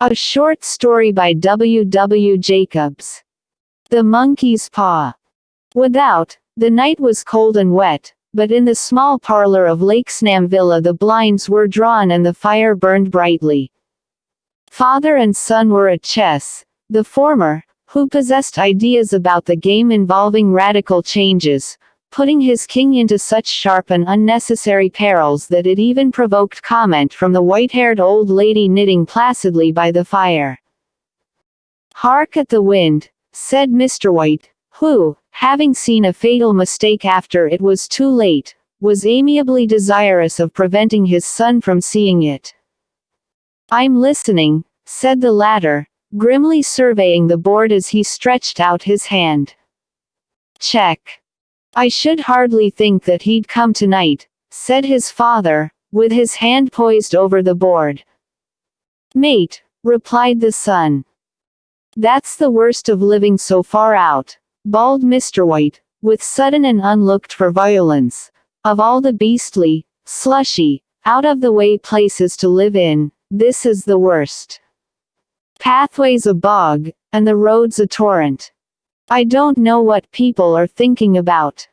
A short story by W. W. Jacobs. The Monkey's Paw. Without, the night was cold and wet, but in the small parlor of Lakesnam Villa the blinds were drawn and the fire burned brightly. Father and son were at chess, the former, who possessed ideas about the game involving radical changes, putting his king into such sharp and unnecessary perils that it even provoked comment from the white-haired old lady knitting placidly by the fire. "Hark at the wind," said Mr. White, who, having seen a fatal mistake after it was too late, was amiably desirous of preventing his son from seeing it. "I'm listening," said the latter, grimly surveying the board as he stretched out his hand. "Check. I should hardly think that he'd come tonight," said his father, with his hand poised over the board. "Mate," replied the son. "That's the worst of living so far out," bawled Mr. White, with sudden and unlooked-for violence. "Of all the beastly, slushy, out-of-the-way places to live in, this is the worst. Pathways a bog, and the roads a torrent. I don't know what people are thinking about.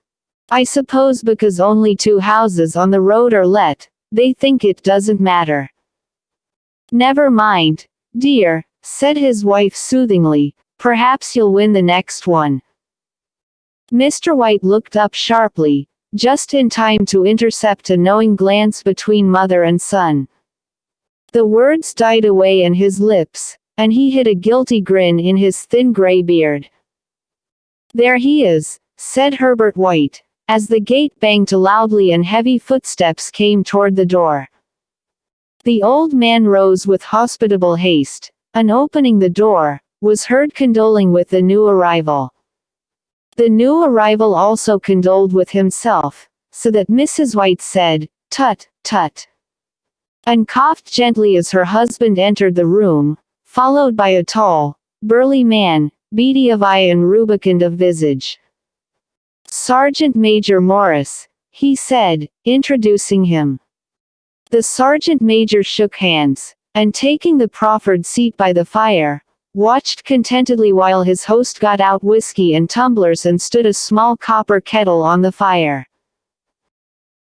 I suppose because only 2 houses on the road are let, they think it doesn't matter." "Never mind, dear," said his wife soothingly, "perhaps you'll win the next one." Mr. White looked up sharply, just in time to intercept a knowing glance between mother and son. The words died away on his lips, and he hid a guilty grin in his thin gray beard. "There he is," said Herbert White, as the gate banged loudly and heavy footsteps came toward the door. The old man rose with hospitable haste, and opening the door, was heard condoling with the new arrival. The new arrival also condoled with himself, so that Mrs. White said, "Tut, tut," and coughed gently as her husband entered the room, followed by a tall, burly man, beady of eye and rubicund of visage. "Sergeant Major Morris," he said, introducing him. The sergeant major shook hands, and taking the proffered seat by the fire, watched contentedly while his host got out whiskey and tumblers and stood a small copper kettle on the fire.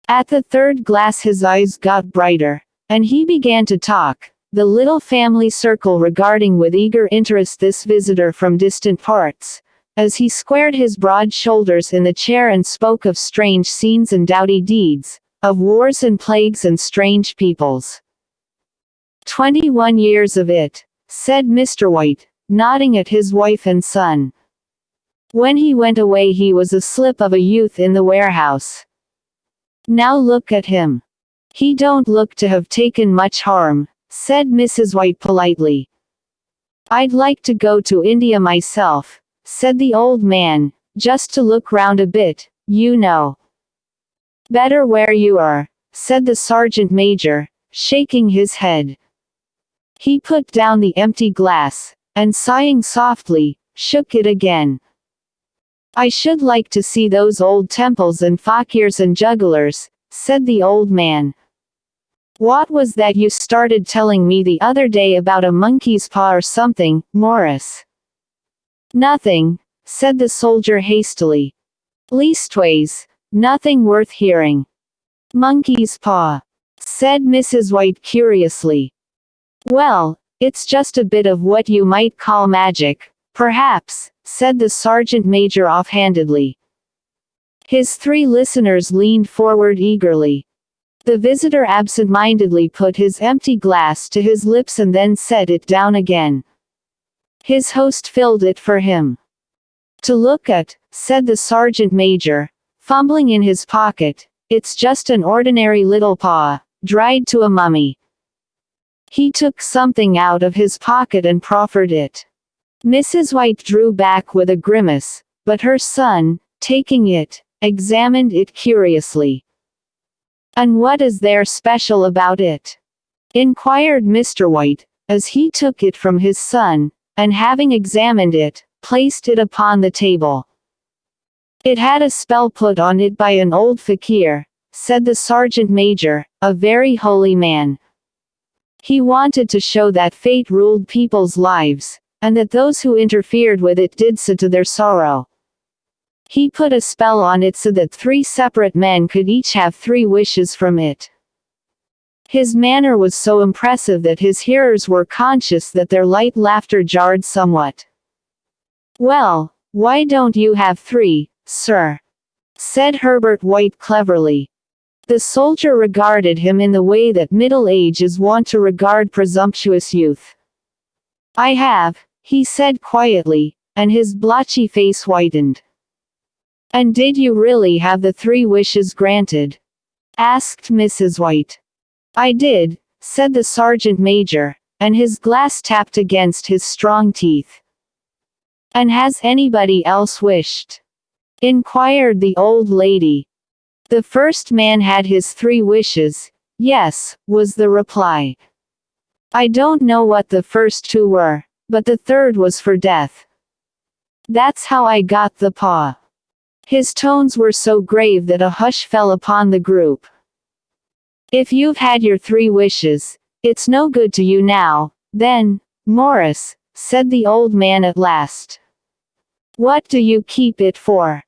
At the 3rd glass his eyes got brighter, and he began to talk, the little family circle regarding with eager interest this visitor from distant parts, as he squared his broad shoulders in the chair and spoke of strange scenes and doughty deeds, of wars and plagues and strange peoples. 21 years of it," said Mr. White, nodding at his wife and son. "When he went away he was a slip of a youth in the warehouse. Now look at him. He don't look to have taken much harm," said Mrs. White politely. "I'd like to go to India myself," said the old man, "just to look round a bit, you know." "Better where you are," said the sergeant major, shaking his head. He put down the empty glass, and sighing softly, shook it again. "I should like to see those old temples and fakirs and jugglers," said the old man. "What was that you started telling me the other day about a monkey's paw or something, Morris?" "Nothing," said the soldier hastily. "Leastways, nothing worth hearing." "Monkey's paw," said Mrs. White curiously. "Well, it's just a bit of what you might call magic, perhaps," said the sergeant major offhandedly. His 3 listeners leaned forward eagerly. The visitor absent-mindedly put his empty glass to his lips and then set it down again. His host filled it for him. "To look at," said the sergeant major, fumbling in his pocket, "it's just an ordinary little paw, dried to a mummy." He took something out of his pocket and proffered it. Mrs. White drew back with a grimace, but her son, taking it, examined it curiously. "And what is there special about it?" inquired Mr. White, as he took it from his son, and having examined it, placed it upon the table. "It had a spell put on it by an old fakir," said the sergeant major, "a very holy man. He wanted to show that fate ruled people's lives, and that those who interfered with it did so to their sorrow. He put a spell on it so that 3 separate men could each have 3 wishes from it. His manner was so impressive that his hearers were conscious that their light laughter jarred somewhat. "Well, why don't you have 3, sir?" said Herbert White cleverly. The soldier regarded him in the way that middle age is wont to regard presumptuous youth. "I have," he said quietly, and his blotchy face whitened. "And did you really have the 3 wishes granted?" asked Mrs. White. "I did," said the sergeant major, and his glass tapped against his strong teeth. "And has anybody else wished?" inquired the old lady. "The first man had his 3 wishes, yes," was the reply. "I don't know what the first 2 were, but the third was for death. That's how I got the paw." His tones were so grave that a hush fell upon the group. "If you've had your 3 wishes, it's no good to you now, then, Morris," said the old man at last. "What do you keep it for?"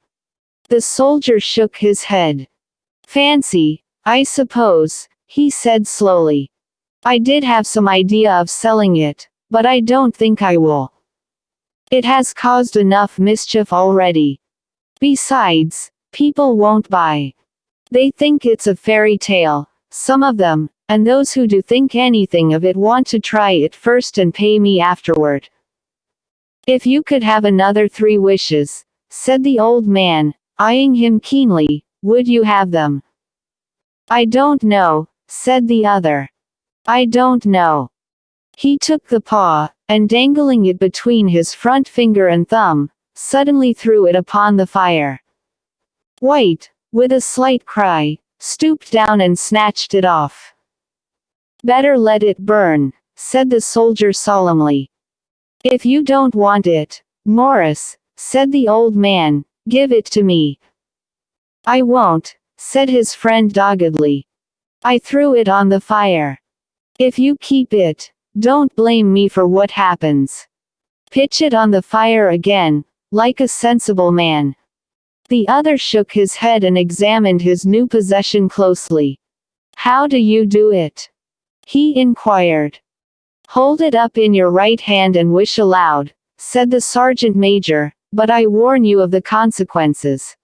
The soldier shook his head. "Fancy, I suppose," he said slowly. "I did have some idea of selling it, but I don't think I will. It has caused enough mischief already. Besides, people won't buy. They think it's a fairy tale. Some of them, and those who do think anything of it want to try it first and pay me afterward." "If you could have another 3 wishes," said the old man, eyeing him keenly, "would you have them?" "I don't know," said the other. "I don't know." He took the paw, and dangling it between his front finger and thumb, suddenly threw it upon the fire. White, with a slight cry, stooped down and snatched it off. "Better let it burn," said the soldier solemnly. "If you don't want it, Morris," said the old man, "give it to me." "I won't," said his friend doggedly. "I threw it on the fire. If you keep it, don't blame me for what happens. Pitch it on the fire again, like a sensible man." The other shook his head and examined his new possession closely. "How do you do it?" he inquired. "Hold it up in your right hand and wish aloud," said the sergeant major, "but I warn you of the consequences."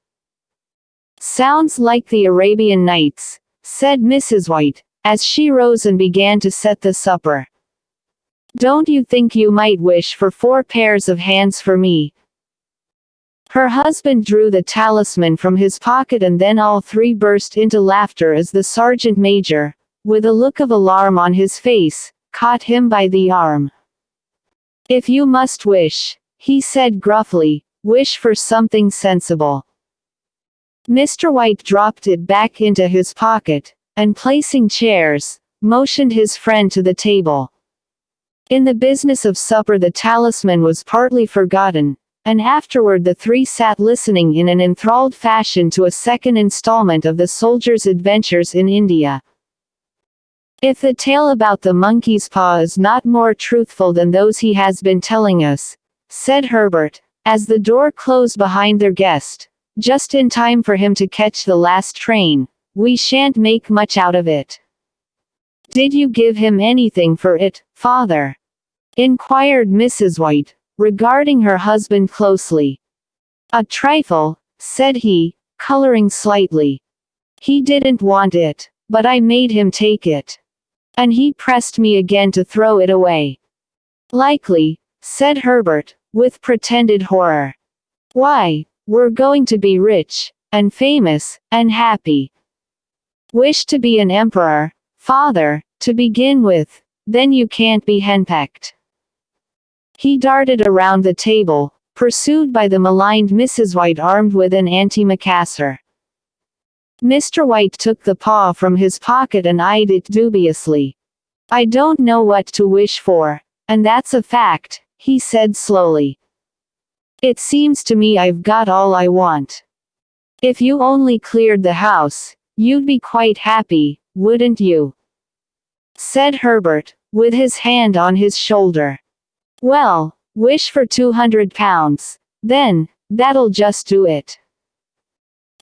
"Sounds like the Arabian Nights," said Mrs. White, as she rose and began to set the supper. "Don't you think you might wish for 4 pairs of hands for me?" Her husband drew the talisman from his pocket and then all 3 burst into laughter as the sergeant major, with a look of alarm on his face, caught him by the arm. "If you must wish," he said gruffly, "wish for something sensible." Mr. White dropped it back into his pocket, and placing chairs, motioned his friend to the table. In the business of supper the talisman was partly forgotten, and afterward the 3 sat listening in an enthralled fashion to a second installment of the soldier's adventures in India. "If the tale about the monkey's paw is not more truthful than those he has been telling us," said Herbert, as the door closed behind their guest, just in time for him to catch the last train, "we shan't make much out of it." "Did you give him anything for it, father?" inquired Mrs. White, regarding her husband closely. "A trifle," said he, coloring slightly. "He didn't want it, but I made him take it. And he pressed me again to throw it away." "Likely," said Herbert, with pretended horror. "Why, we're going to be rich, and famous, and happy. Wish to be an emperor, father, to begin with, then you can't be henpecked." He darted around the table, pursued by the maligned Mrs. White armed with an antimacassar. Mr. White took the paw from his pocket and eyed it dubiously. "I don't know what to wish for, and that's a fact," he said slowly. "It seems to me I've got all I want. If you only cleared the house, you'd be quite happy, wouldn't you?" said Herbert, with his hand on his shoulder. Well, wish for £200, then, that'll just do it.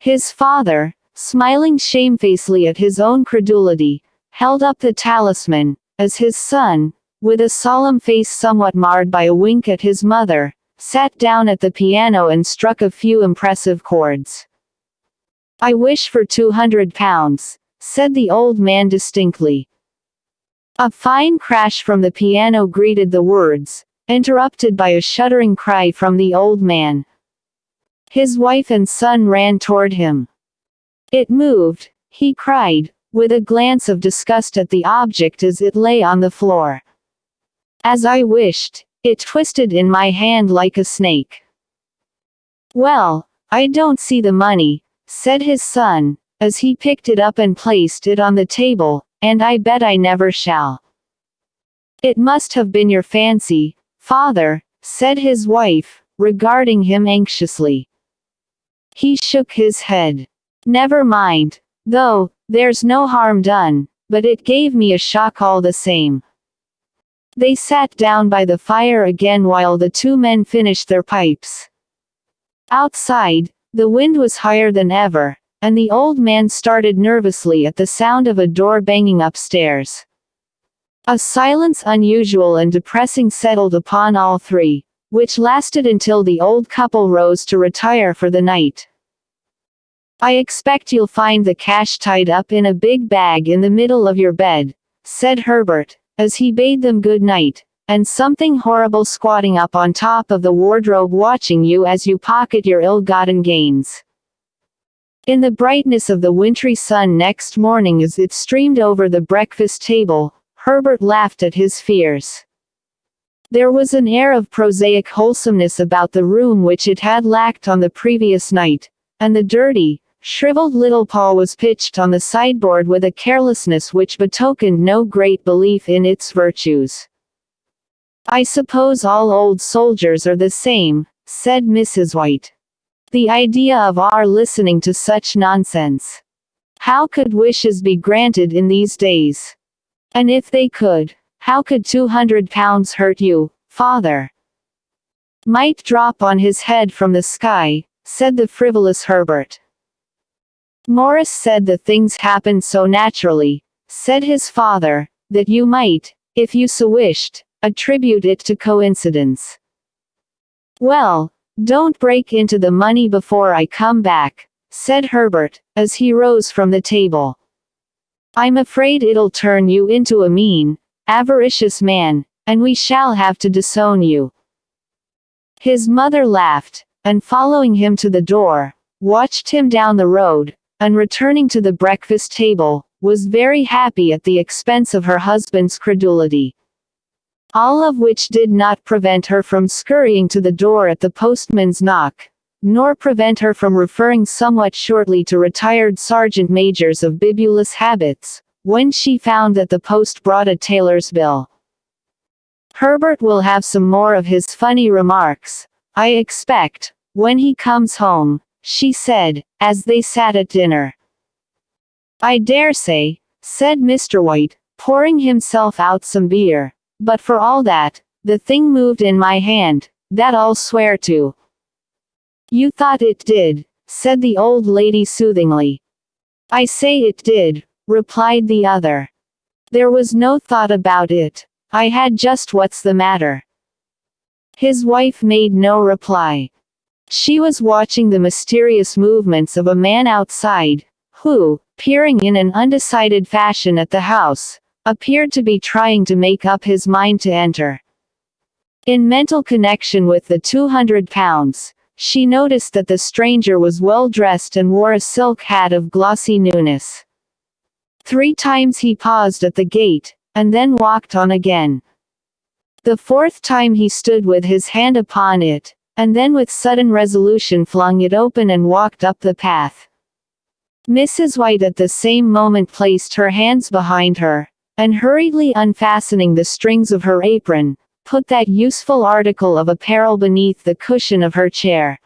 His father, smiling shamefacedly at his own credulity, held up the talisman, as his son, with a solemn face somewhat marred by a wink at his mother, sat down at the piano and struck a few impressive chords. "I wish for £200, said the old man distinctly. A fine crash from the piano greeted the words, interrupted by a shuddering cry from the old man. His wife and son ran toward him. "It moved," he cried, with a glance of disgust at the object as it lay on the floor. "As I wished, it twisted in my hand like a snake." "Well, I don't see the money," said his son, as he picked it up and placed it on the table, "and I bet I never shall." "It must have been your fancy, father," said his wife, regarding him anxiously. He shook his head. "Never mind, though, there's no harm done, but it gave me a shock all the same." They sat down by the fire again while the two men finished their pipes. Outside, the wind was higher than ever, and the old man started nervously at the sound of a door banging upstairs. A silence unusual and depressing settled upon all three, which lasted until the old couple rose to retire for the night. "I expect you'll find the cash tied up in a big bag in the middle of your bed," said Herbert, as he bade them good night, "and something horrible squatting up on top of the wardrobe watching you as you pocket your ill-gotten gains." In the brightness of the wintry sun next morning as it streamed over the breakfast table, Herbert laughed at his fears. There was an air of prosaic wholesomeness about the room which it had lacked on the previous night, and the dirty, shriveled little paw was pitched on the sideboard with a carelessness which betokened no great belief in its virtues. "I suppose all old soldiers are the same," said Mrs. White. "The idea of our listening to such nonsense. How could wishes be granted in these days? And if they could, how could £200 hurt you, father?" "Might drop on his head from the sky," said the frivolous Herbert. "Morris said the things happened so naturally," said his father, "that you might, if you so wished, attribute it to coincidence." "Well, don't break into the money before I come back," said Herbert, as he rose from the table. "I'm afraid it'll turn you into a mean, avaricious man, and we shall have to disown you." His mother laughed, and following him to the door, watched him down the road, and returning to the breakfast table, was very happy at the expense of her husband's credulity. All of which did not prevent her from scurrying to the door at the postman's knock, nor prevent her from referring somewhat shortly to retired sergeant majors of bibulous habits, when she found that the post brought a tailor's bill. "Herbert will have some more of his funny remarks, I expect, when he comes home," she said, as they sat at dinner. "I dare say," said Mr. White, pouring himself out some beer, "but for all that, the thing moved in my hand, that I'll swear to." "You thought it did," said the old lady soothingly. "I say it did," replied the other. "There was no thought about it. I had just what's the matter." His wife made no reply. She was watching the mysterious movements of a man outside, who, peering in an undecided fashion at the house, appeared to be trying to make up his mind to enter. In mental connection with the £200, she noticed that the stranger was well dressed and wore a silk hat of glossy newness. 3 times he paused at the gate, and then walked on again. The 4th time he stood with his hand upon it, and then with sudden resolution flung it open and walked up the path. Mrs. White at the same moment placed her hands behind her, and hurriedly unfastening the strings of her apron, put that useful article of apparel beneath the cushion of her chair.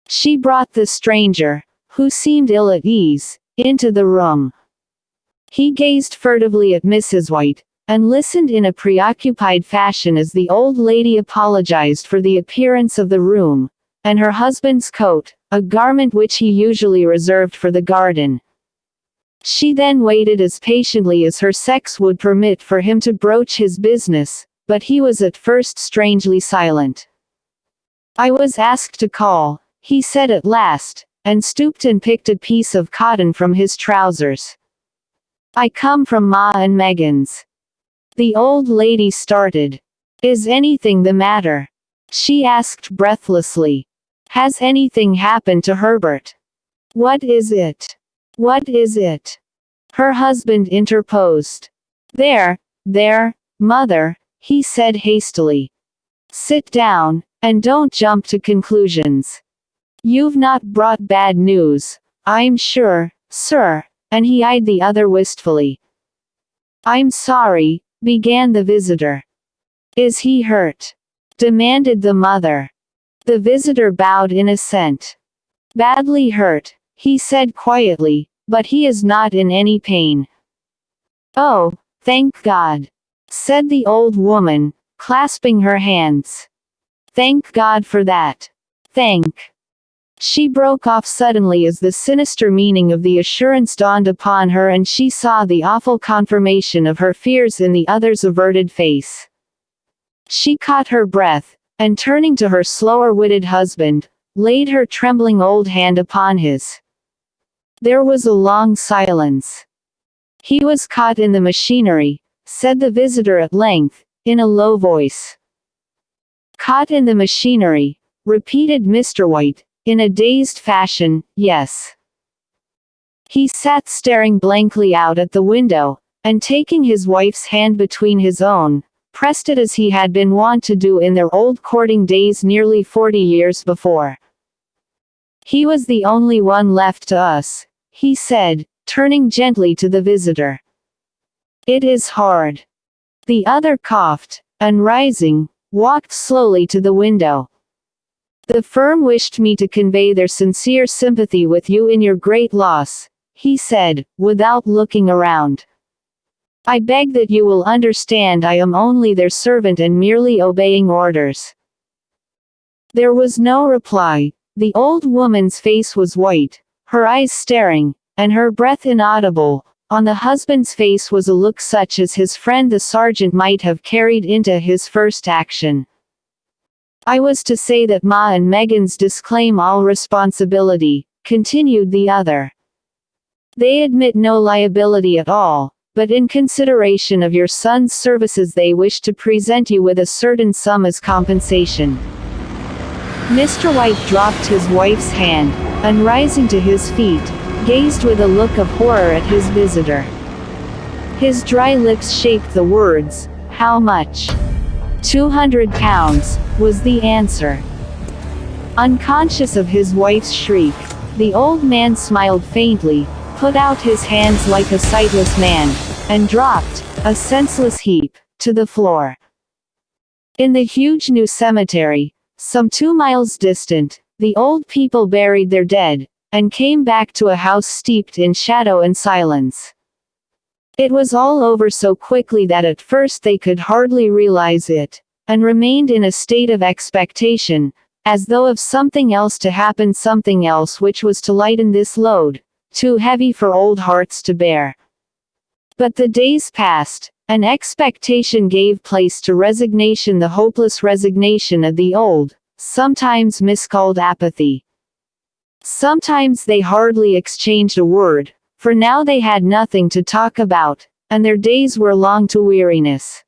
She brought the stranger, who seemed ill at ease, into the room. He gazed furtively at Mrs. White, and listened in a preoccupied fashion as the old lady apologized for the appearance of the room, and her husband's coat, a garment which he usually reserved for the garden. She then waited as patiently as her sex would permit for him to broach his business, but he was at first strangely silent. "I was asked to call," he said at last, and stooped and picked a piece of cotton from his trousers. "I come from Ma and Megan's." The old lady started. "Is anything the matter?" she asked breathlessly. "Has anything happened to Herbert?" "What is it? What is it?" her husband interposed. There, mother," he said hastily. "Sit down, and don't jump to conclusions. You've not brought bad news, I'm sure, sir," and he eyed the other wistfully. "I'm sorry," began the visitor. "Is he hurt?" demanded the mother. The visitor bowed in assent. "Badly hurt," he said quietly, "but he is not in any pain." "Oh, thank God," said the old woman, clasping her hands. "Thank God for that. Thank—" She broke off suddenly as the sinister meaning of the assurance dawned upon her and she saw the awful confirmation of her fears in the other's averted face. She caught her breath, and turning to her slower-witted husband, laid her trembling old hand upon his. There was a long silence. "He was caught in the machinery," said the visitor at length, in a low voice. "Caught in the machinery," repeated Mr. White, in a dazed fashion. "Yes." He sat staring blankly out at the window, and taking his wife's hand between his own, pressed it as he had been wont to do in their old courting days nearly 40 years before. "He was the only one left to us," he said, turning gently to the visitor. "It is hard." The other coughed, and rising, walked slowly to the window. "The firm wished me to convey their sincere sympathy with you in your great loss," he said, without looking around. "I beg that you will understand I am only their servant and merely obeying orders." There was no reply. The old woman's face was white, her eyes staring, and her breath inaudible. On the husband's face was a look such as his friend the sergeant might have carried into his first action. "I was to say that Ma and Megan's disclaim all responsibility," continued the other. "They admit no liability at all, but in consideration of your son's services they wish to present you with a certain sum as compensation." Mr. White dropped his wife's hand, and rising to his feet, gazed with a look of horror at his visitor. His dry lips shaped the words, "How much?" £200, was the answer. Unconscious of his wife's shriek, the old man smiled faintly, put out his hands like a sightless man, and dropped, a senseless heap, to the floor. In the huge new cemetery, some 2 miles distant, the old people buried their dead, and came back to a house steeped in shadow and silence. It was all over so quickly that at first they could hardly realize it, and remained in a state of expectation, as though of something else to happen, something else which was to lighten this load, too heavy for old hearts to bear. But the days passed, and expectation gave place to resignation, the hopeless resignation of the old, sometimes miscalled apathy. Sometimes they hardly exchanged a word, for now they had nothing to talk about, and their days were long to weariness.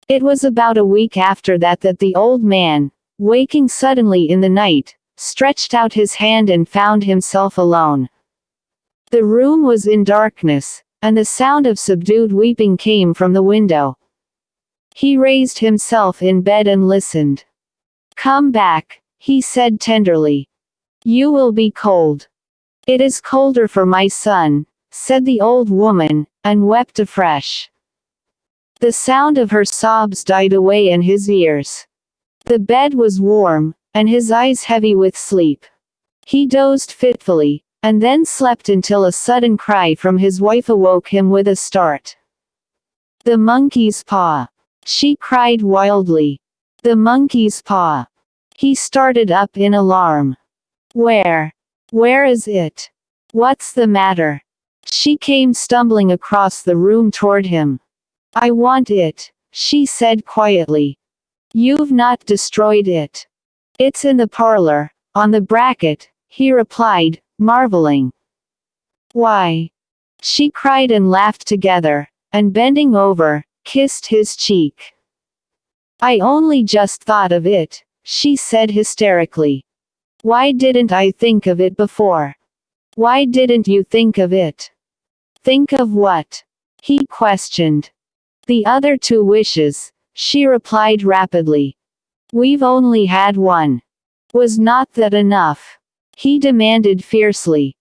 It was about a week after that that the old man, waking suddenly in the night, stretched out his hand and found himself alone. The room was in darkness, and the sound of subdued weeping came from the window. He raised himself in bed and listened. "Come back," he said tenderly. "You will be cold." "It is colder for my son," said the old woman, and wept afresh. The sound of her sobs died away in his ears. The bed was warm, and his eyes heavy with sleep. He dozed fitfully, and then slept until a sudden cry from his wife awoke him with a start. The monkey's paw. She cried wildly. The monkey's paw. He started up in alarm. Where? Where is it? What's the matter? She came stumbling across the room toward him. I want it, she said quietly. You've not destroyed it. It's in the parlor, on the bracket, he replied, marveling. Why? She cried and laughed together, and bending over, kissed his cheek. I only just thought of it, she said hysterically. Why didn't I think of it before? Why didn't you think of it? Think of what? He questioned. The other 2 wishes, she replied rapidly. We've only had one. Was not that enough? He demanded fiercely.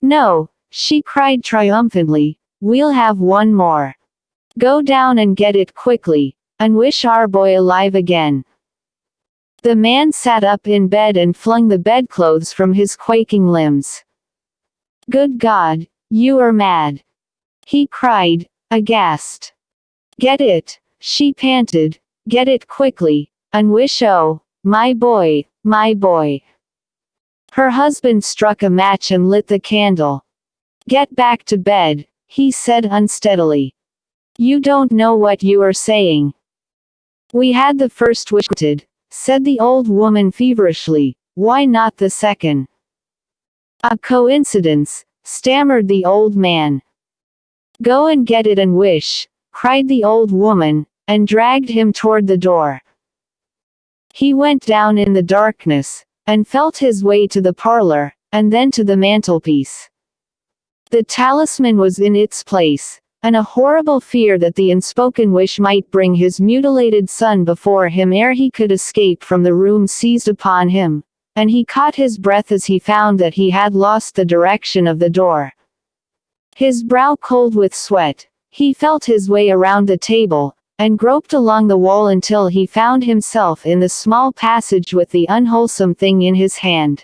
No, she cried triumphantly, we'll have one more. Go down and get it quickly, and wish our boy alive again. The man sat up in bed and flung the bedclothes from his quaking limbs. Good God, you are mad! He cried, aghast. Get it, she panted, get it quickly, and wish oh, my boy, my boy. Her husband struck a match and lit the candle. Get back to bed, he said unsteadily. You don't know what you are saying. We had the first wish granted, said the old woman feverishly, why not the second? A coincidence, stammered the old man. Go and get it and wish, cried the old woman, and dragged him toward the door. He went down in the darkness, and felt his way to the parlor, and then to the mantelpiece. The talisman was in its place, and a horrible fear that the unspoken wish might bring his mutilated son before him ere he could escape from the room seized upon him, and he caught his breath as he found that he had lost the direction of the door. His brow cold with sweat, he felt his way around the table, and groped along the wall until he found himself in the small passage with the unwholesome thing in his hand.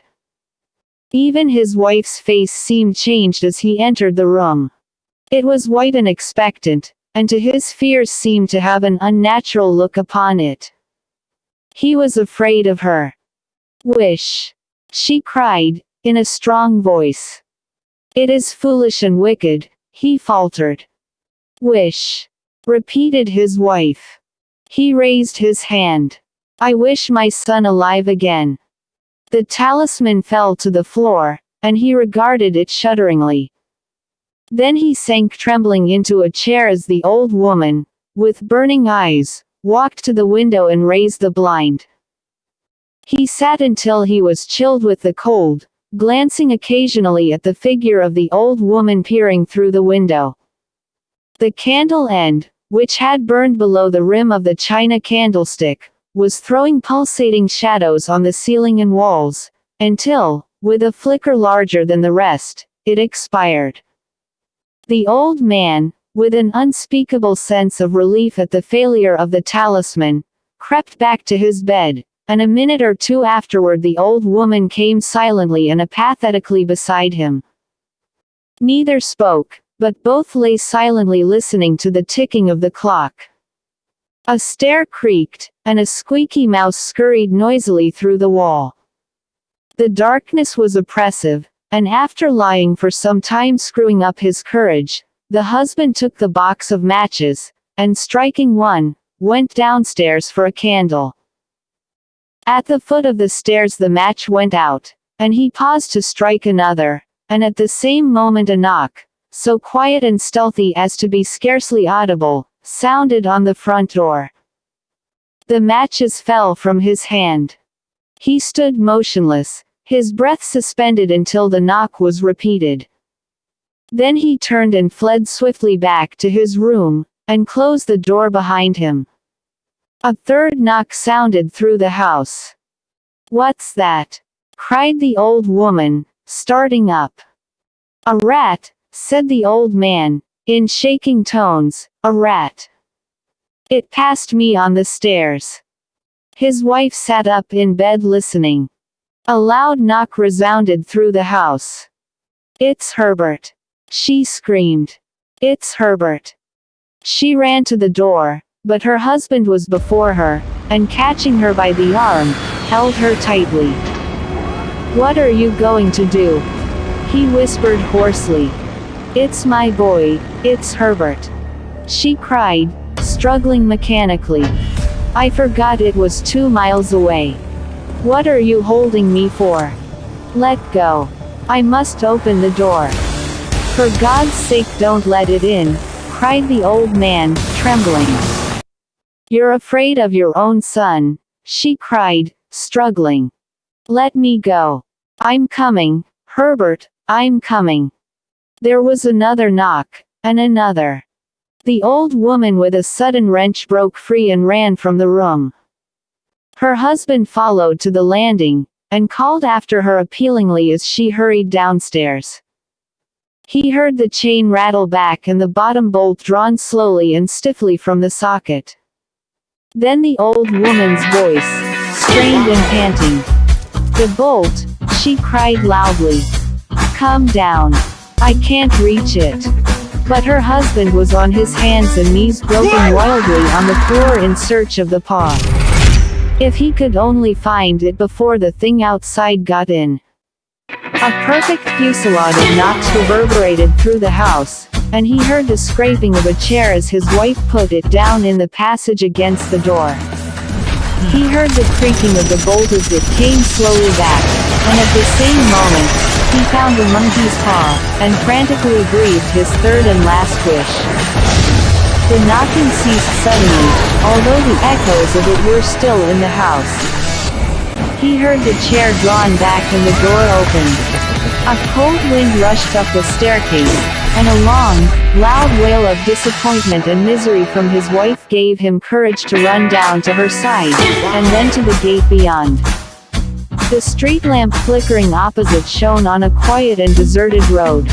Even his wife's face seemed changed as he entered the room. It was white and expectant, and to his fears seemed to have an unnatural look upon it. He was afraid of her. Wish! She cried, in a strong voice. It is foolish and wicked, he faltered. Wish! Repeated his wife. He raised his hand. I wish my son alive again. The talisman fell to the floor, and he regarded it shudderingly. Then he sank trembling into a chair as the old woman, with burning eyes, walked to the window and raised the blind. He sat until he was chilled with the cold, glancing occasionally at the figure of the old woman peering through the window. The candle end, which had burned below the rim of the china candlestick, was throwing pulsating shadows on the ceiling and walls, until, with a flicker larger than the rest, it expired. The old man, with an unspeakable sense of relief at the failure of the talisman, crept back to his bed, and a minute or 2 afterward the old woman came silently and apathetically beside him. Neither spoke, but both lay silently listening to the ticking of the clock. A stair creaked, and a squeaky mouse scurried noisily through the wall. The darkness was oppressive, and after lying for some time screwing up his courage, the husband took the box of matches, and striking one, went downstairs for a candle. At the foot of the stairs the match went out, and he paused to strike another, and at the same moment a knock, so quiet and stealthy as to be scarcely audible, sounded on the front door. The matches fell from his hand. He stood motionless, his breath suspended until the knock was repeated. Then he turned and fled swiftly back to his room, and closed the door behind him. A third knock sounded through the house. What's that? Cried the old woman, starting up. A rat, said the old man, in shaking tones, a rat. It passed me on the stairs. His wife sat up in bed listening. A loud knock resounded through the house. It's Herbert. She screamed. It's Herbert. She ran to the door, but her husband was before her, and catching her by the arm, held her tightly. "What are you going to do?" he whispered hoarsely. "It's my boy, it's Herbert," she cried, struggling mechanically. "I forgot it was 2 miles away. What are you holding me for? Let go. I must open the door. For God's sake, don't let it in," cried the old man, trembling. "You're afraid of your own son," she cried, struggling. "Let me go. I'm coming, Herbert, I'm coming." There was another knock, and another. The old woman with a sudden wrench broke free and ran from the room. Her husband followed to the landing, and called after her appealingly as she hurried downstairs. He heard the chain rattle back and the bottom bolt drawn slowly and stiffly from the socket. Then the old woman's voice, strained and panting. "The bolt," she cried loudly. "Come down. I can't reach it." But her husband was on his hands and knees, groping wildly on the floor in search of the paw. If he could only find it before the thing outside got in. A perfect fusillade of knocks reverberated through the house, and he heard the scraping of a chair as his wife put it down in the passage against the door. He heard the creaking of the bolt as it came slowly back, and at the same moment, he found the monkey's paw, and frantically breathed his third and last wish. The knocking ceased suddenly, although the echoes of it were still in the house. He heard the chair drawn back and the door opened. A cold wind rushed up the staircase, and a long, loud wail of disappointment and misery from his wife gave him courage to run down to her side, and then to the gate beyond. The street lamp flickering opposite shone on a quiet and deserted road.